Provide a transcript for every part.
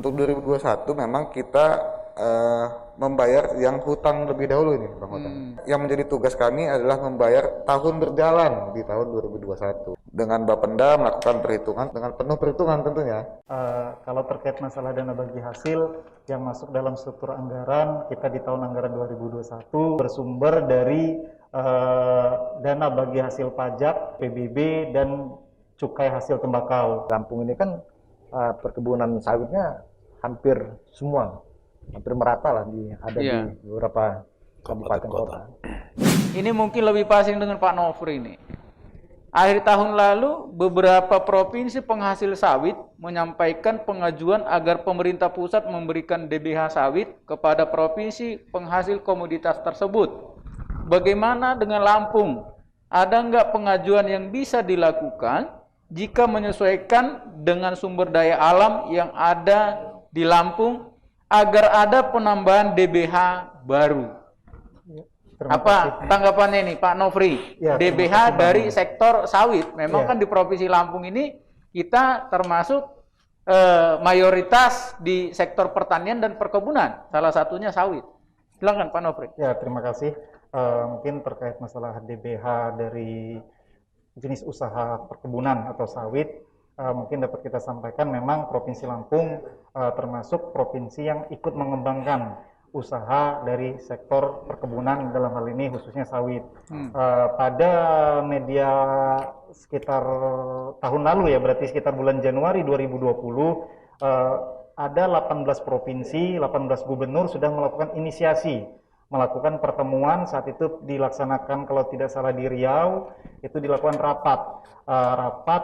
Untuk 2021 memang kita membayar yang hutang lebih dahulu ini, Bang Hutang. Yang menjadi tugas kami adalah membayar tahun berjalan di tahun 2021. Dengan Bapenda melakukan perhitungan dengan penuh perhitungan tentunya. Kalau terkait masalah dana bagi hasil yang masuk dalam struktur anggaran, kita di tahun anggaran 2021 bersumber dari dana bagi hasil pajak, PBB, dan cukai hasil tembakau. Lampung ini kan perkebunan sawitnya hampir semua, hampir merata lah di beberapa kabupaten kota. Ini mungkin lebih pasing dengan Pak Nofri ini. Akhir tahun lalu, beberapa provinsi penghasil sawit menyampaikan pengajuan agar pemerintah pusat memberikan DBH sawit kepada provinsi penghasil komoditas tersebut. Bagaimana dengan Lampung? Ada nggak pengajuan yang bisa dilakukan jika menyesuaikan dengan sumber daya alam yang ada di Lampung agar ada penambahan DBH baru? Apa tanggapannya ini Pak Nofri? Ya, DBH dari sektor sawit. Memang kan di Provinsi Lampung ini kita termasuk mayoritas di sektor pertanian dan perkebunan. Salah satunya sawit. Silakan Pak Nofri. Ya, terima kasih. Mungkin terkait masalah DBH dari jenis usaha perkebunan atau sawit, mungkin dapat kita sampaikan memang Provinsi Lampung termasuk provinsi yang ikut mengembangkan usaha dari sektor perkebunan, dalam hal ini khususnya sawit. Pada media sekitar tahun lalu ya, berarti sekitar bulan Januari 2020, ada 18 provinsi, 18 gubernur sudah melakukan inisiasi, melakukan pertemuan. Saat itu dilaksanakan kalau tidak salah di Riau, itu dilakukan rapat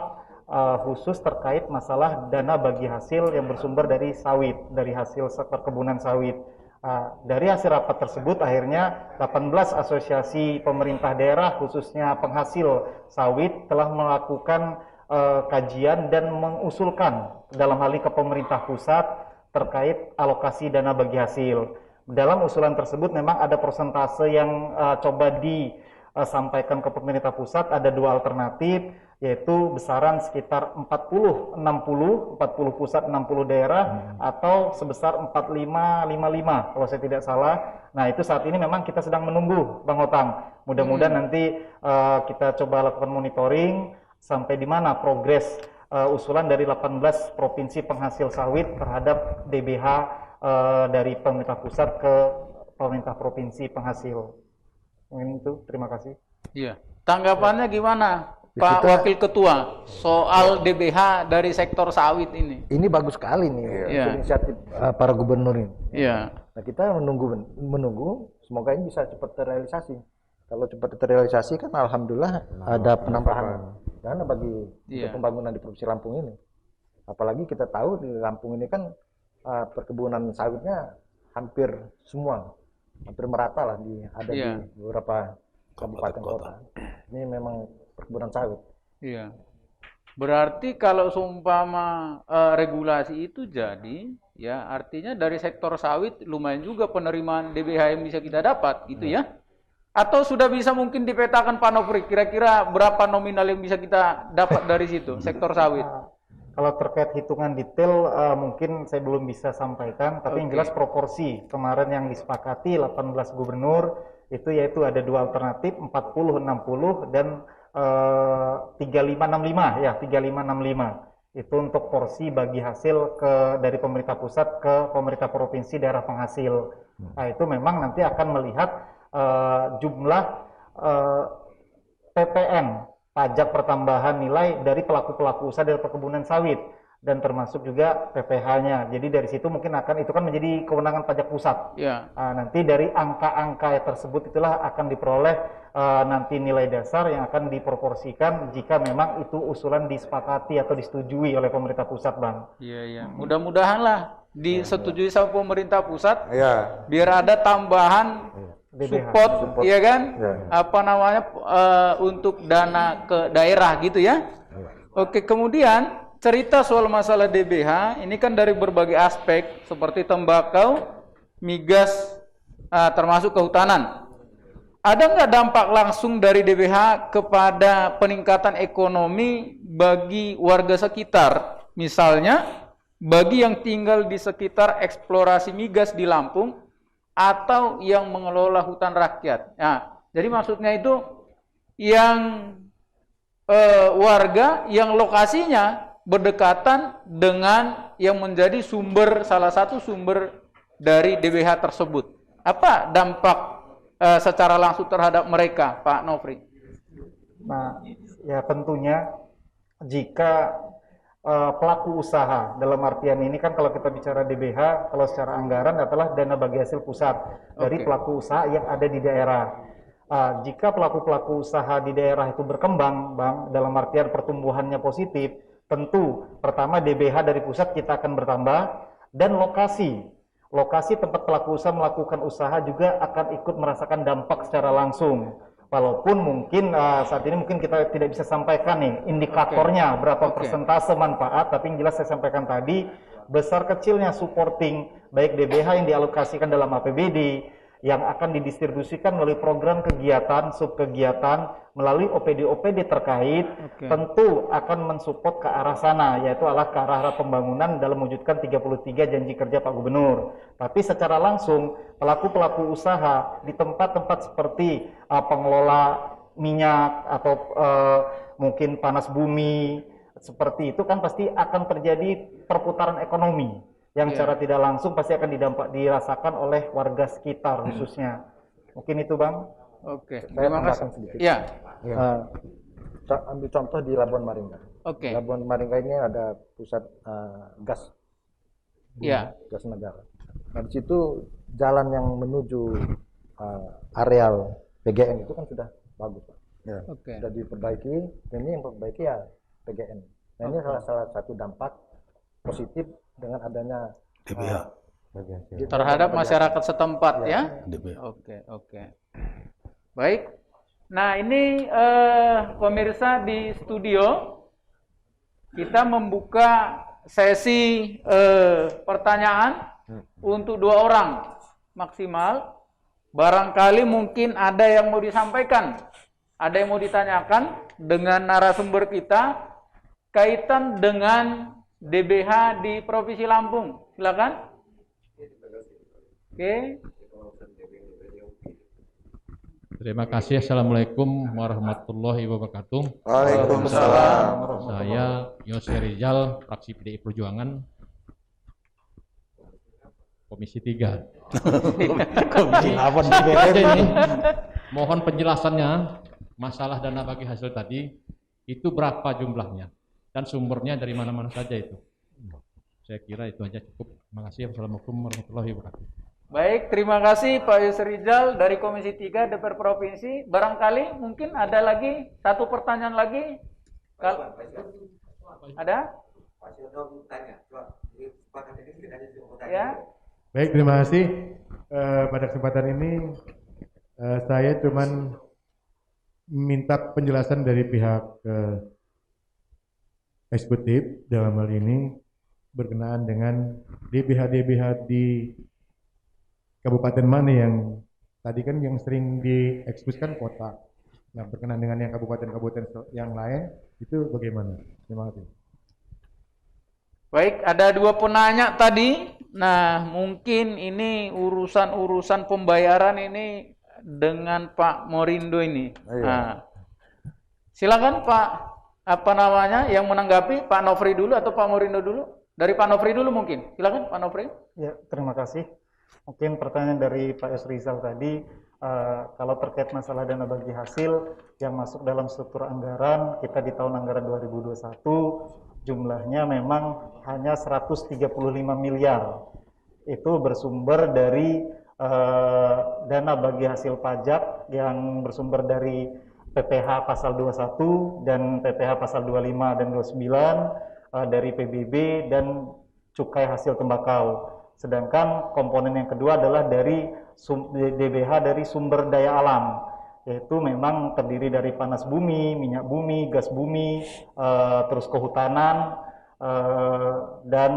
khusus terkait masalah dana bagi hasil yang bersumber dari sawit, dari hasil perkebunan sawit. Dari hasil rapat tersebut akhirnya 18 asosiasi pemerintah daerah khususnya penghasil sawit telah melakukan kajian dan mengusulkan dalam hal ini ke pemerintah pusat terkait alokasi dana bagi hasil. Dalam usulan tersebut memang ada persentase yang coba disampaikan ke pemerintah pusat, ada dua alternatif, yaitu besaran sekitar 40-60, 40 pusat 60 daerah, atau sebesar 45-55 kalau saya tidak salah. Nah, itu saat ini memang kita sedang menunggu, Bang Otang. Mudah-mudahan nanti kita coba lakukan monitoring sampai di mana progres usulan dari 18 provinsi penghasil sawit terhadap DBH dari pemerintah pusat ke pemerintah provinsi penghasil. Mungkin itu, terima kasih. Iya. Tanggapannya gimana Pak Wakil Ketua soal DBH dari sektor sawit ini? Ini bagus sekali nih inisiatif para gubernur ini. Iya. Nah, kita menunggu, semoga ini bisa cepat terrealisasi. Kalau cepat terrealisasi kan alhamdulillah ada penambahan dana bagi untuk pembangunan di Provinsi Lampung ini. Apalagi kita tahu di Lampung ini kan perkebunan sawitnya hampir semua, hampir merata lah di beberapa kabupaten kota. Ini memang perkebunan sawit. Iya. Berarti kalau seumpama regulasi itu jadi, ya artinya dari sektor sawit lumayan juga penerimaan DBH yang bisa kita dapat, gitu ya? Atau sudah bisa mungkin dipetakan Pak Nofri, kira-kira berapa nominal yang bisa kita dapat dari situ, sektor sawit? Kalau terkait hitungan detail mungkin saya belum bisa sampaikan, tapi yang jelas proporsi kemarin yang disepakati 18 gubernur itu yaitu ada dua alternatif, 40-60 dan 35-65 ya, 35-65. Itu untuk porsi bagi hasil dari pemerintah pusat ke pemerintah provinsi daerah penghasil. Nah, itu memang nanti akan melihat jumlah PPN, pajak pertambahan nilai dari pelaku-pelaku usaha dari perkebunan sawit, dan termasuk juga PPh-nya. Jadi dari situ mungkin itu kan menjadi kewenangan pajak pusat. Nanti dari angka-angka tersebut itulah akan diperoleh nanti nilai dasar yang akan diproporsikan jika memang itu usulan disepakati atau disetujui oleh pemerintah pusat, Bang. Iya. Mudah-mudahan lah disetujui sama pemerintah pusat, biar ada tambahan support, ya kan? Apa namanya untuk dana ke daerah gitu ya? Oke, kemudian cerita soal masalah DBH ini kan dari berbagai aspek seperti tembakau, migas, termasuk kehutanan. Ada nggak dampak langsung dari DBH kepada peningkatan ekonomi bagi warga sekitar? Misalnya bagi yang tinggal di sekitar eksplorasi migas di Lampung atau yang mengelola hutan rakyat. Nah, jadi maksudnya itu yang warga yang lokasinya berdekatan dengan yang menjadi sumber, salah satu sumber dari DBH tersebut. Apa dampak secara langsung terhadap mereka, Pak Nofri? Nah, ya tentunya jika pelaku usaha, dalam artian ini kan kalau kita bicara DBH, kalau secara anggaran adalah dana bagi hasil pusat dari pelaku usaha yang ada di daerah. Jika pelaku-pelaku usaha di daerah itu berkembang, Bang, dalam artian pertumbuhannya positif, tentu pertama DBH dari pusat kita akan bertambah, dan lokasi tempat pelaku usaha melakukan usaha juga akan ikut merasakan dampak secara langsung. Walaupun mungkin saat ini mungkin kita tidak bisa sampaikan nih indikatornya berapa persentase manfaat, tapi yang jelas saya sampaikan tadi, besar kecilnya supporting baik DBH yang dialokasikan dalam APBD yang akan didistribusikan melalui program kegiatan, subkegiatan, melalui OPD-OPD terkait, tentu akan mensupport ke arah sana, yaitu adalah ke arah pembangunan dalam mewujudkan 33 janji kerja Pak Gubernur. Tapi secara langsung, pelaku-pelaku usaha di tempat-tempat seperti pengelola minyak atau mungkin panas bumi, seperti itu kan pasti akan terjadi perputaran ekonomi yang secara tidak langsung pasti akan dirasakan oleh warga sekitar khususnya. Mungkin itu, Bang. Saya tambahkan sedikit. Ambil contoh di Labuan Maringga. Labuan Maringga ini ada pusat gas, gas negara. Nah, di situ jalan yang menuju areal PGN itu kan sudah bagus, Pak. Sudah diperbaiki. Ini yang perbaiki ya PGN. Nah, ini salah satu dampak positif dengan adanya DBH terhadap masyarakat setempat ya. Oke. Baik. Nah, ini pemirsa di studio kita membuka sesi pertanyaan untuk 2 orang maksimal. Barangkali mungkin ada yang mau disampaikan, ada yang mau ditanyakan dengan narasumber kita kaitan dengan DBH di Provinsi Lampung. Silakan. Oke. Terima kasih. Assalamualaikum warahmatullahi wabarakatuh. Waalaikumsalam. Saya Yose Rizal, fraksi PDI Perjuangan, Komisi 3. Mohon penjelasannya, masalah dana bagi hasil tadi, itu berapa jumlahnya? Dan sumbernya dari mana-mana saja itu? Saya kira itu aja cukup. Terima kasih. Wassalamualaikum warahmatullahi wabarakatuh. Baik, terima kasih Pak Yusri Rizal dari Komisi 3 DPR Provinsi. Barangkali mungkin ada lagi satu pertanyaan lagi. Ada? Ya. Baik, terima kasih. Pada kesempatan ini saya cuman minta penjelasan dari pihak eksekutif dalam hal ini berkenaan dengan DBH di kabupaten mana yang tadi kan yang sering dieksekusikan kota. Nah, berkenaan dengan yang kabupaten-kabupaten yang lain itu bagaimana? Terima kasih. Baik, ada 2 penanya tadi. Nah, mungkin ini urusan pembayaran ini dengan Pak Morindo ini. Nah, silakan Pak, apa namanya, yang menanggapi, Pak Nofri dulu atau Pak Morindo dulu? Dari Pak Nofri dulu mungkin. Silakan Pak Nofri. Ya, terima kasih. Mungkin pertanyaan dari Pak Yusri Rizal tadi, kalau terkait masalah dana bagi hasil yang masuk dalam struktur anggaran, kita di tahun anggaran 2021 jumlahnya memang hanya 135 miliar. Itu bersumber dari dana bagi hasil pajak yang bersumber dari PPh pasal 21 dan PPh pasal 25 dan 29, dari PBB dan cukai hasil tembakau. Sedangkan komponen yang kedua adalah dari DBH dari sumber daya alam, yaitu memang terdiri dari panas bumi, minyak bumi, gas bumi, terus kehutanan, dan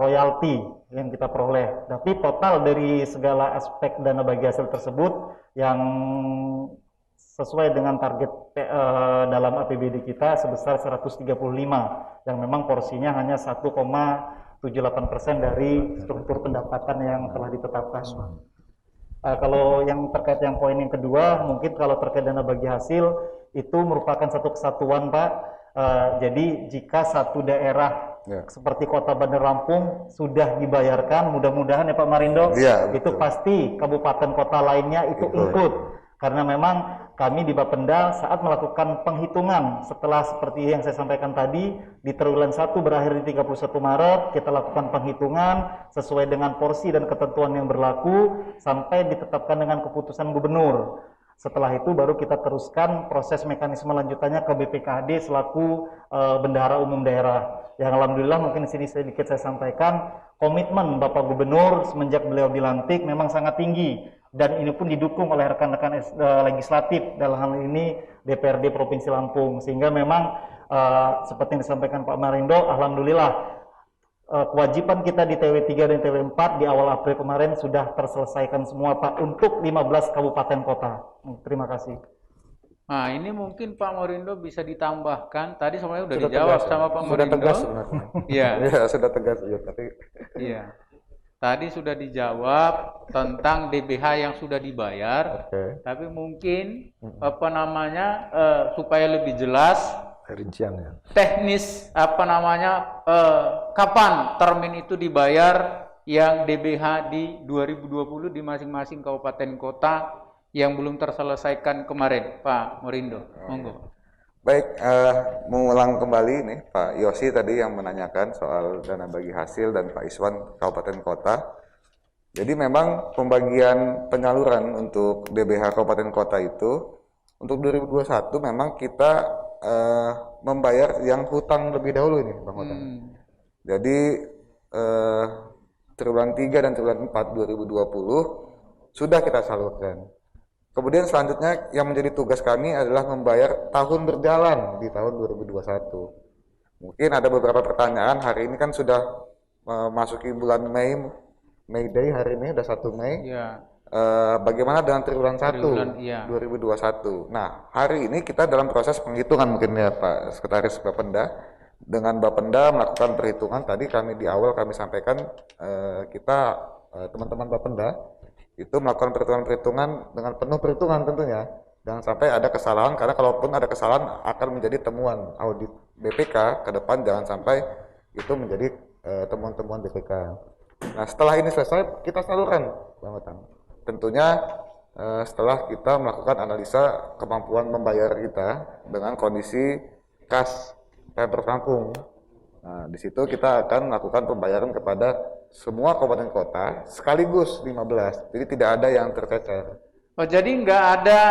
royalti yang kita peroleh. Tapi total dari segala aspek dana bagi hasil tersebut yang sesuai dengan target dalam APBD kita sebesar 135 yang memang porsinya hanya 1,78% dari struktur pendapatan yang telah ditetapkan. Kalau yang terkait yang poin yang kedua, mungkin kalau terkait dana bagi hasil itu merupakan satu kesatuan, Pak. Jadi jika satu daerah seperti Kota Bandar Lampung sudah dibayarkan, mudah-mudahan ya Pak Marindo, itu pasti kabupaten kota lainnya itu ikut. Karena memang kami di Bapenda saat melakukan penghitungan setelah seperti yang saya sampaikan tadi, di triwulan 1 berakhir di 31 Maret, kita lakukan penghitungan sesuai dengan porsi dan ketentuan yang berlaku sampai ditetapkan dengan keputusan gubernur. Setelah itu baru kita teruskan proses mekanisme lanjutannya ke BPKD selaku bendahara umum daerah. Yang alhamdulillah mungkin di sini sedikit saya sampaikan, komitmen Bapak Gubernur semenjak beliau dilantik memang sangat tinggi. Dan ini pun didukung oleh rekan-rekan legislatif dalam hal ini DPRD Provinsi Lampung, sehingga memang seperti yang disampaikan Pak Marindo, alhamdulillah kewajiban kita di TW3 dan TW4 di awal April kemarin sudah terselesaikan semua Pak untuk 15 kabupaten kota. Terima kasih. Nah ini mungkin Pak Marindo bisa ditambahkan, tadi sebenarnya sudah dijawab sama Pak Marindo. Sudah tegas sebenarnya. Iya. Ya, sudah tegas ya, tapi iya. Tadi sudah dijawab tentang DBH yang sudah dibayar, tapi mungkin apa namanya supaya lebih jelas rinciannya. Teknis apa namanya kapan termin itu dibayar yang DBH di 2020 di masing-masing kabupaten kota yang belum terselesaikan kemarin, Pak Marindo. Monggo. baik, mengulang kembali nih Pak Yosi tadi yang menanyakan soal dana bagi hasil dan Pak Iswan kabupaten kota. Jadi memang pembagian penyaluran untuk DBH kabupaten kota itu untuk 2021 memang kita membayar yang hutang lebih dahulu ini Bang Hutang. Jadi triwulan 3 dan triwulan 4 2020 sudah kita salurkan. Kemudian selanjutnya yang menjadi tugas kami adalah membayar tahun berjalan di tahun 2021. Mungkin ada beberapa pertanyaan, hari ini kan sudah memasuki bulan May Day, hari ini udah 1 Mei. Ya. Bagaimana dengan triwulan 1 2021? Nah, hari ini kita dalam proses penghitungan mungkin ya Pak Sekretaris Bapenda. Dengan Bapenda melakukan perhitungan, tadi kami di awal kami sampaikan kita teman-teman Bapenda itu melakukan perhitungan dengan penuh perhitungan tentunya. Jangan sampai ada kesalahan, karena kalaupun ada kesalahan akan menjadi temuan audit BPK ke depan, jangan sampai itu menjadi temuan-temuan BPK. Nah, setelah ini selesai kita salurkan Bang Otang. Tentunya setelah kita melakukan analisa kemampuan membayar kita dengan kondisi kas Pemprov Lampung. Nah, di situ kita akan melakukan pembayaran kepada semua kabupaten kota sekaligus 15. Jadi tidak ada yang tercecer. Oh, jadi nggak ada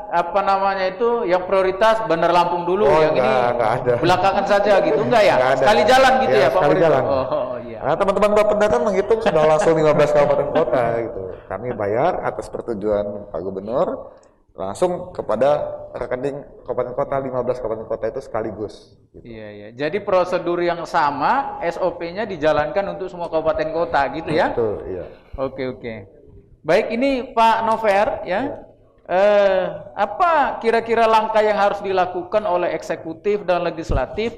apa namanya itu yang prioritas Bandar Lampung dulu, yang ini ada. Belakangan saja gitu, enggak ya? Nggak ada. Sekali jalan gitu ya, Pak sekali Marindo? jalan. Oh iya. Nah, teman-teman Bapenda kan menghitung sudah langsung 15 kabupaten kota gitu. Kami bayar atas persetujuan Pak Gubernur langsung kepada rekening kabupaten kota, 15 kabupaten kota itu sekaligus. Gitu. Iya, iya. Jadi prosedur yang sama, SOP-nya dijalankan untuk semua kabupaten kota gitu ya? Betul, iya. Oke. Baik, ini Pak Nover ya. Apa kira-kira langkah yang harus dilakukan oleh eksekutif dan legislatif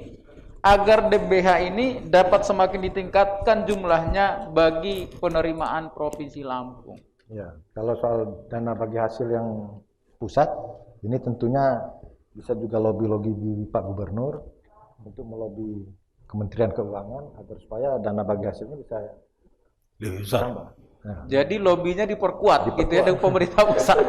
agar DBH ini dapat semakin ditingkatkan jumlahnya bagi penerimaan Provinsi Lampung? Ya, kalau soal dana bagi hasil yang pusat, ini tentunya bisa juga lobby-lobby di Pak Gubernur untuk melobi Kementerian Keuangan agar supaya dana bagi hasilnya bisa bertambah. Nah. Jadi lobbynya diperkuat gitu ya dengan pemerintah pusat.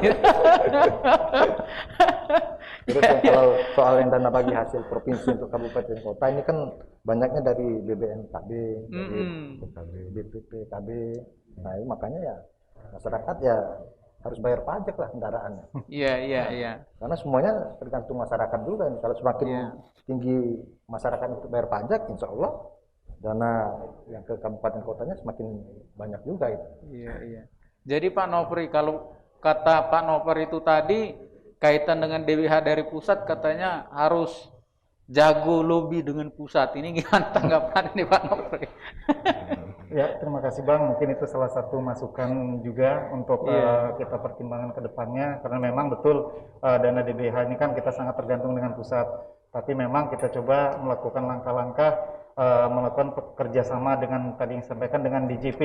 Terus kalau soal yang dana bagi hasil provinsi untuk kabupaten kota ini kan banyaknya dari BBNKB, dari BPPKB. Nah, ini makanya ya masyarakat ya harus bayar pajak lah kendaraannya. Iya. Karena semuanya tergantung masyarakat juga. Kalau semakin tinggi masyarakat untuk bayar pajak, insya Allah dana yang ke kabupaten kotanya semakin banyak juga itu. Iya. Jadi Pak Nofri, kalau kata Pak Nover itu tadi kaitan dengan DBH dari pusat katanya harus jago lobby dengan pusat. Ini gimana tanggapan ini Pak Nofri? Ya, terima terima kasih Bang. Mungkin itu salah satu masukan juga untuk kita pertimbangkan ke depannya, karena memang betul dana DBH ini kan kita sangat tergantung dengan pusat. Tapi memang kita coba melakukan langkah-langkah, melakukan kerjasama dengan tadi yang disampaikan dengan DJP,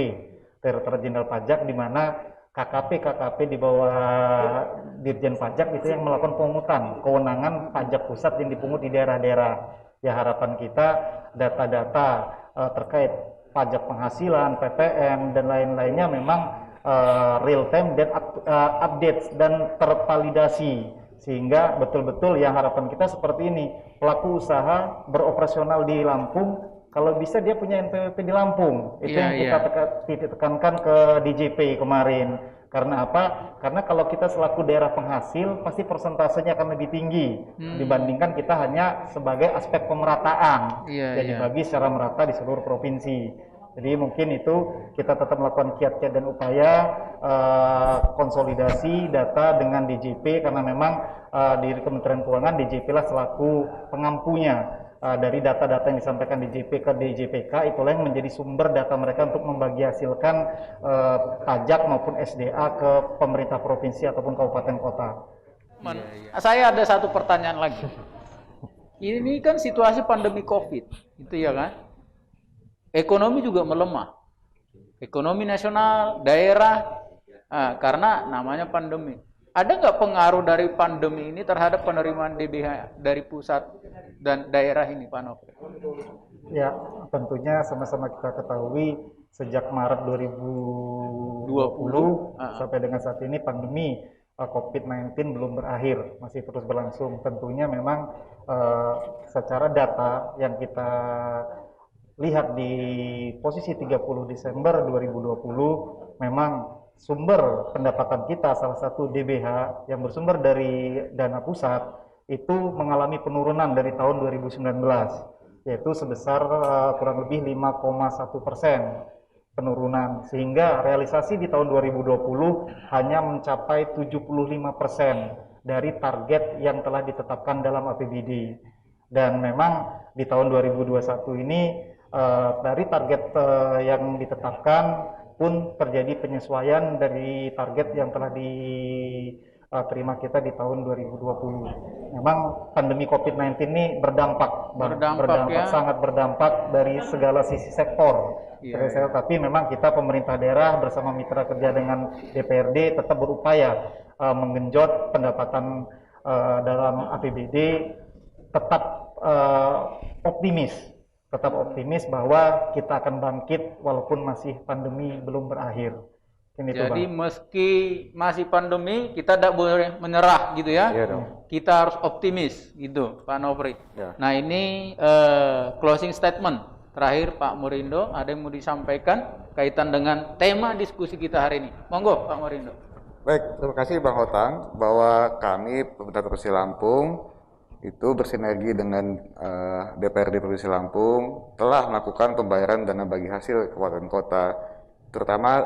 Direktorat Jenderal Pajak, di mana KKP di bawah Dirjen Pajak itu yang melakukan pemungutan kewenangan pajak pusat yang dipungut di daerah-daerah. Ya, harapan kita data-data terkait pajak penghasilan, PPN, dan lain-lainnya memang real time dan updates dan tervalidasi, sehingga betul-betul yang harapan kita seperti ini, pelaku usaha beroperasional di Lampung, kalau bisa dia punya NPWP di Lampung. Itu yang kita tekankan ke DJP kemarin. Karena apa? Karena kalau kita selaku daerah penghasil, pasti persentasenya akan lebih tinggi dibandingkan kita hanya sebagai aspek pemerataan. Jadi bagi secara merata di seluruh provinsi. Jadi mungkin itu kita tetap melakukan kiat-kiat dan upaya konsolidasi data dengan DJP, karena memang di Kementerian Keuangan DJP lah selaku pengampunya dari data-data yang disampaikan DJP ke DJPK. Itulah yang menjadi sumber data mereka untuk membagi hasilkan pajak maupun SDA ke pemerintah provinsi ataupun kabupaten kota. Saya ada satu pertanyaan lagi. Ini kan situasi pandemi COVID, itu ya kan? Ekonomi juga melemah. Ekonomi nasional, daerah, karena namanya pandemi. Ada nggak pengaruh dari pandemi ini terhadap penerimaan DBH dari pusat dan daerah ini, Pak Nofri? Ya, tentunya sama-sama kita ketahui sejak Maret 2020 sampai dengan saat ini pandemi COVID-19 belum berakhir, masih terus berlangsung. Tentunya memang secara data yang kita lihat di posisi 30 Desember 2020, memang sumber pendapatan kita, salah satu DBH yang bersumber dari dana pusat, itu mengalami penurunan dari tahun 2019, yaitu sebesar kurang lebih 5,1% penurunan, sehingga realisasi di tahun 2020 hanya mencapai 75% dari target yang telah ditetapkan dalam APBD. Dan memang di tahun 2021 ini dari target yang ditetapkan pun terjadi penyesuaian dari target yang telah diterima kita di tahun 2020. Memang pandemi COVID-19 ini berdampak ya. Sangat berdampak dari segala sisi sektor. Tapi memang kita pemerintah daerah bersama mitra kerja dengan DPRD tetap berupaya menggenjot pendapatan dalam APBD, tetap optimis bahwa kita akan bangkit walaupun masih pandemi belum berakhir. Jadi meski masih pandemi, kita tidak boleh menyerah gitu ya. Kita harus optimis gitu, Pak Nofri. Nah, ini closing statement terakhir Pak Morindo, ada yang mau disampaikan kaitan dengan tema diskusi kita hari ini. Monggo Pak Morindo. Baik, terima kasih Bang Hotang, bahwa kami pemerintah Provinsi Lampung itu bersinergi dengan DPRD Provinsi Lampung telah melakukan pembayaran dana bagi hasil kabupaten kota, terutama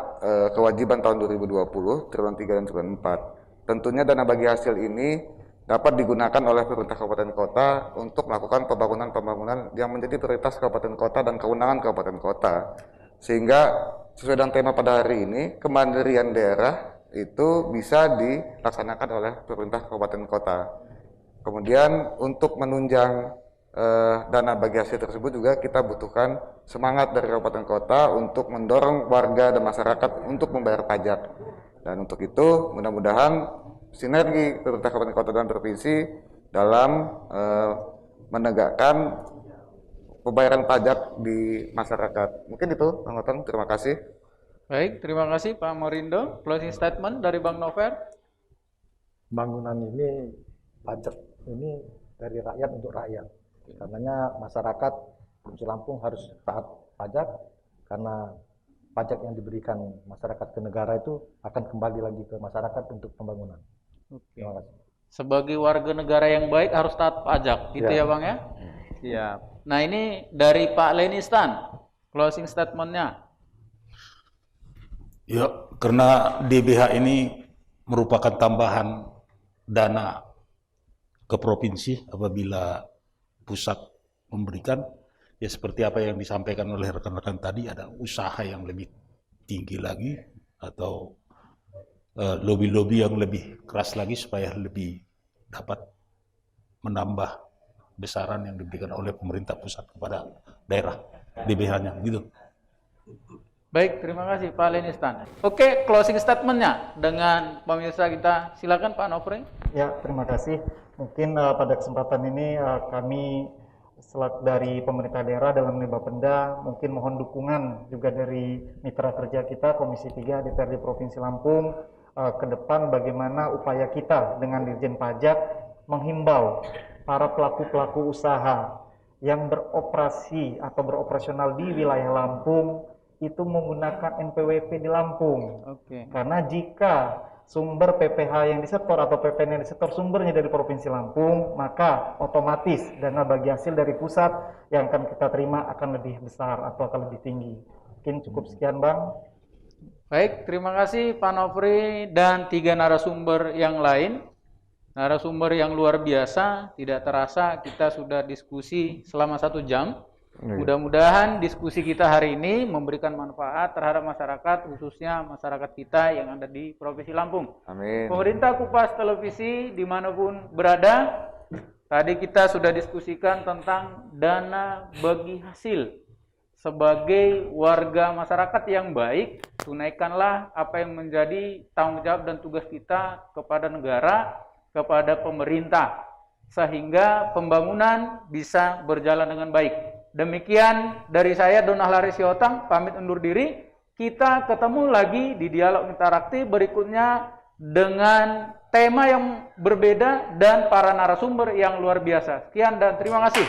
kewajiban tahun 2020, triwulan 3 dan triwulan 4. Tentunya dana bagi hasil ini dapat digunakan oleh pemerintah kabupaten kota untuk melakukan pembangunan-pembangunan yang menjadi prioritas kabupaten kota dan kewenangan kabupaten kota. Sehingga sesuai dengan tema pada hari ini, kemandirian daerah itu bisa dilaksanakan oleh pemerintah kabupaten kota. Kemudian untuk menunjang dana bagi hasil tersebut juga kita butuhkan semangat dari kabupaten kota untuk mendorong warga dan masyarakat untuk membayar pajak. Dan untuk itu mudah-mudahan sinergi pemerintah kabupaten kota dan provinsi dalam menegakkan pembayaran pajak di masyarakat. Mungkin itu, Bang Otong. Terima kasih. Baik, terima kasih Pak Morindo. Closing statement dari Bang Nover. Bangunan ini, pajak ini dari rakyat untuk rakyat. Karenanya masyarakat Provinsi Lampung harus taat pajak, karena pajak yang diberikan masyarakat ke negara itu akan kembali lagi ke masyarakat untuk pembangunan. Terima kasih. Sebagai warga negara yang baik harus taat pajak, gitu ya Bang ya? Siap. Nah, ini dari Pak Lenistan, closing statement-nya. Ya, karena DBH ini merupakan tambahan dana ke provinsi apabila pusat memberikan. ya seperti apa yang disampaikan oleh rekan-rekan tadi, ada usaha yang lebih tinggi lagi atau lobby-lobby yang lebih keras lagi supaya lebih dapat menambah besaran yang diberikan oleh pemerintah pusat kepada daerah DBH-nya gitu. Baik, terima kasih Pak Lenistan. Oke, closing statement-nya dengan pemirsa kita. Silakan Pak Nofri. Ya, terima kasih. Mungkin pada kesempatan ini kami selaku dari pemerintah daerah dalam Bapenda mungkin mohon dukungan juga dari mitra kerja kita Komisi 3 DPRD Provinsi Lampung ke depan bagaimana upaya kita dengan Dirjen Pajak menghimbau para pelaku-pelaku usaha yang beroperasi atau beroperasional di wilayah Lampung itu menggunakan NPWP di Lampung. Karena jika sumber PPh yang disetor atau PPN yang disetor sumbernya dari Provinsi Lampung, maka otomatis dana bagi hasil dari pusat yang akan kita terima akan lebih besar atau akan lebih tinggi. Mungkin cukup sekian, Bang. Baik, terima kasih Pak Nofri dan 3 narasumber yang lain. Narasumber yang luar biasa, tidak terasa kita sudah diskusi selama 1 jam. Mudah-mudahan diskusi kita hari ini memberikan manfaat terhadap masyarakat, khususnya masyarakat kita yang ada di Provinsi Lampung. Amin. Pemerintah Kupas Televisi dimanapun berada, tadi kita sudah diskusikan tentang dana bagi hasil. Sebagai warga masyarakat yang baik, tunaikanlah apa yang menjadi tanggung jawab dan tugas kita kepada negara, kepada pemerintah, sehingga pembangunan bisa berjalan dengan baik. Demikian dari saya, Donah Lari Siotang, pamit undur diri. Kita ketemu lagi di dialog interaktif berikutnya dengan tema yang berbeda dan para narasumber yang luar biasa. Sekian dan terima kasih.